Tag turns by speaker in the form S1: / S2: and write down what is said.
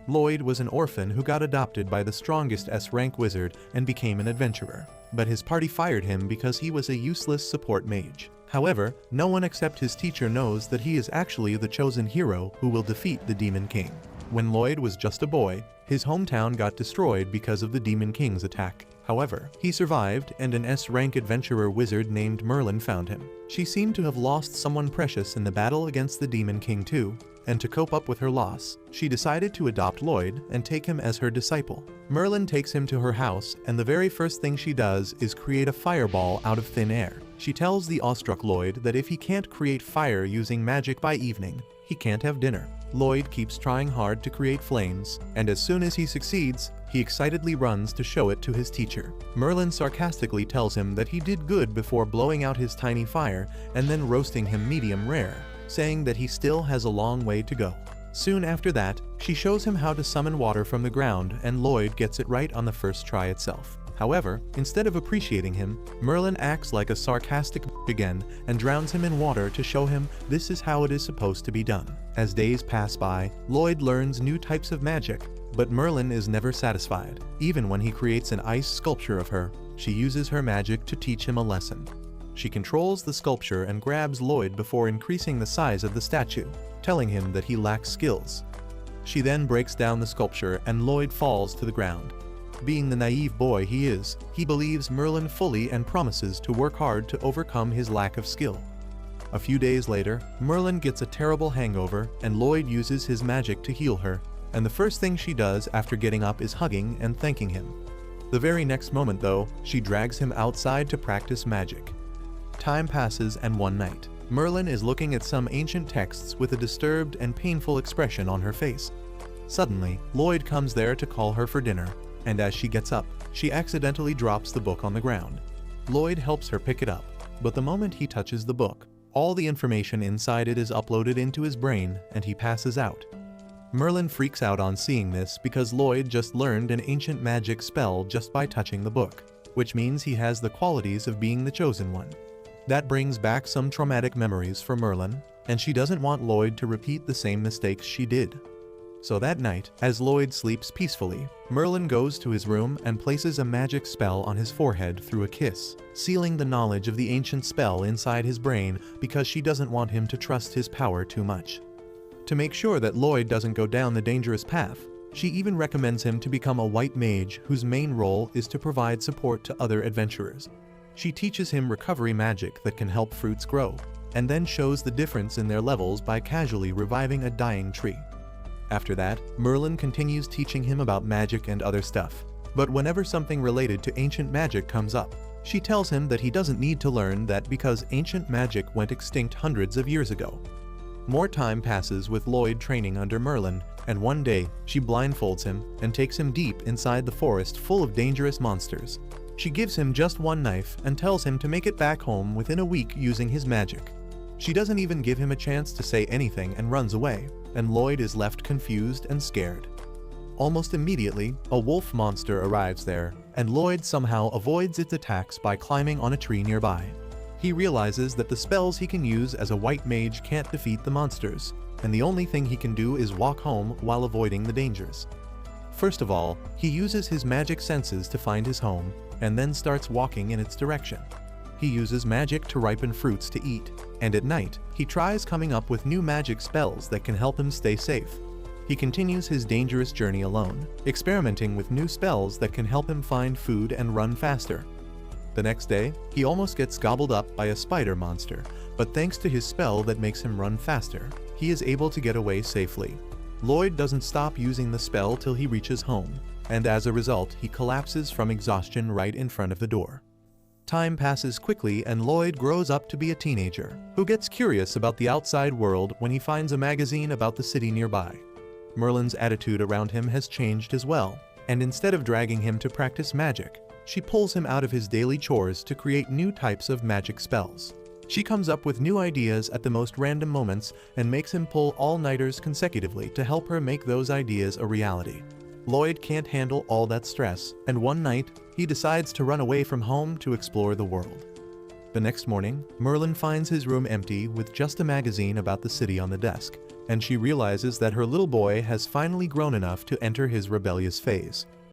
S1: Lloyd was an orphan who got adopted by the strongest S-rank wizard and became an adventurer, but his party fired him because he was a useless support mage. However, no one except his teacher knows that he is actually the chosen hero who will defeat the Demon King. When Lloyd was just a boy, his hometown got destroyed because of the Demon King's attack. However, he survived and an S-rank adventurer wizard named Merlin found him. She seemed to have lost someone precious in the battle against the Demon King too, and to cope up with her loss, she decided to adopt Lloyd and take him as her disciple. Merlin takes him to her house, and the very first thing she does is create a fireball out of thin air. She tells the awestruck Lloyd that if he can't create fire using magic by evening, he can't have dinner. Lloyd keeps trying hard to create flames, and as soon as he succeeds, he excitedly runs to show it to his teacher. Merlin sarcastically tells him that he did good before blowing out his tiny fire and then roasting him medium rare, saying that he still has a long way to go. Soon after that, she shows him how to summon water from the ground, and Lloyd gets it right on the first try itself. However, instead of appreciating him, Merlin acts like a sarcastic again and drowns him in water to show him this is how it is supposed to be done. As days pass by, Lloyd learns new types of magic, but Merlin is never satisfied. Even when he creates an ice sculpture of her, she uses her magic to teach him a lesson. She controls the sculpture and grabs Lloyd before increasing the size of the statue, telling him that he lacks skills. She then breaks down the sculpture and Lloyd falls to the ground. Being the naive boy he is, he believes Merlin fully and promises to work hard to overcome his lack of skill. A few days later, Merlin gets a terrible hangover and Lloyd uses his magic to heal her, and the first thing she does after getting up is hugging and thanking him. The very next moment though, she drags him outside to practice magic. Time passes and one night, Merlin is looking at some ancient texts with a disturbed and painful expression on her face. Suddenly, Lloyd comes there to call her for dinner, and as she gets up, she accidentally drops the book on the ground. Lloyd helps her pick it up, but the moment he touches the book, all the information inside it is uploaded into his brain and he passes out. Merlin freaks out on seeing this because Lloyd just learned an ancient magic spell just by touching the book, which means he has the qualities of being the chosen one. That brings back some traumatic memories for Merlin, and she doesn't want Lloyd to repeat the same mistakes she did. So that night, as Lloyd sleeps peacefully, Merlin goes to his room and places a magic spell on his forehead through a kiss, sealing the knowledge of the ancient spell inside his brain because she doesn't want him to trust his power too much. To make sure that Lloyd doesn't go down the dangerous path, she even recommends him to become a white mage whose main role is to provide support to other adventurers. She teaches him recovery magic that can help fruits grow, and then shows the difference in their levels by casually reviving a dying tree. After that, Merlin continues teaching him about magic and other stuff, but whenever something related to ancient magic comes up, she tells him that he doesn't need to learn that because ancient magic went extinct hundreds of years ago. More time passes with Lloyd training under Merlin, and one day, she blindfolds him and takes him deep inside the forest full of dangerous monsters. She gives him just one knife and tells him to make it back home within a week using his magic. She doesn't even give him a chance to say anything and runs away, and Lloyd is left confused and scared. Almost immediately, a wolf monster arrives there, and Lloyd somehow avoids its attacks by climbing on a tree nearby. He realizes that the spells he can use as a white mage can't defeat the monsters, and the only thing he can do is walk home while avoiding the dangers. First of all, he uses his magic senses to find his home, and then starts walking in its direction. He uses magic to ripen fruits to eat, and at night, he tries coming up with new magic spells that can help him stay safe. He continues his dangerous journey alone, experimenting with new spells that can help him find food and run faster. The next day, he almost gets gobbled up by a spider monster, but thanks to his spell that makes him run faster, he is able to get away safely. Lloyd doesn't stop using the spell till he reaches home, and as a result, he collapses from exhaustion right in front of the door. Time passes quickly and Lloyd grows up to be a teenager, who gets curious about the outside world when he finds a magazine about the city nearby. Merlin's attitude around him has changed as well, and instead of dragging him to practice magic, she pulls him out of his daily chores to create new types of magic spells. She comes up with new ideas at the most random moments and makes him pull all-nighters consecutively to help her make those ideas a reality. Lloyd can't handle all that stress, and one night, he decides to run away from home to explore the world. The next morning, Merlin finds his room empty with just a magazine about the city on the desk, and she realizes that her little boy has finally grown enough to enter his rebellious phase.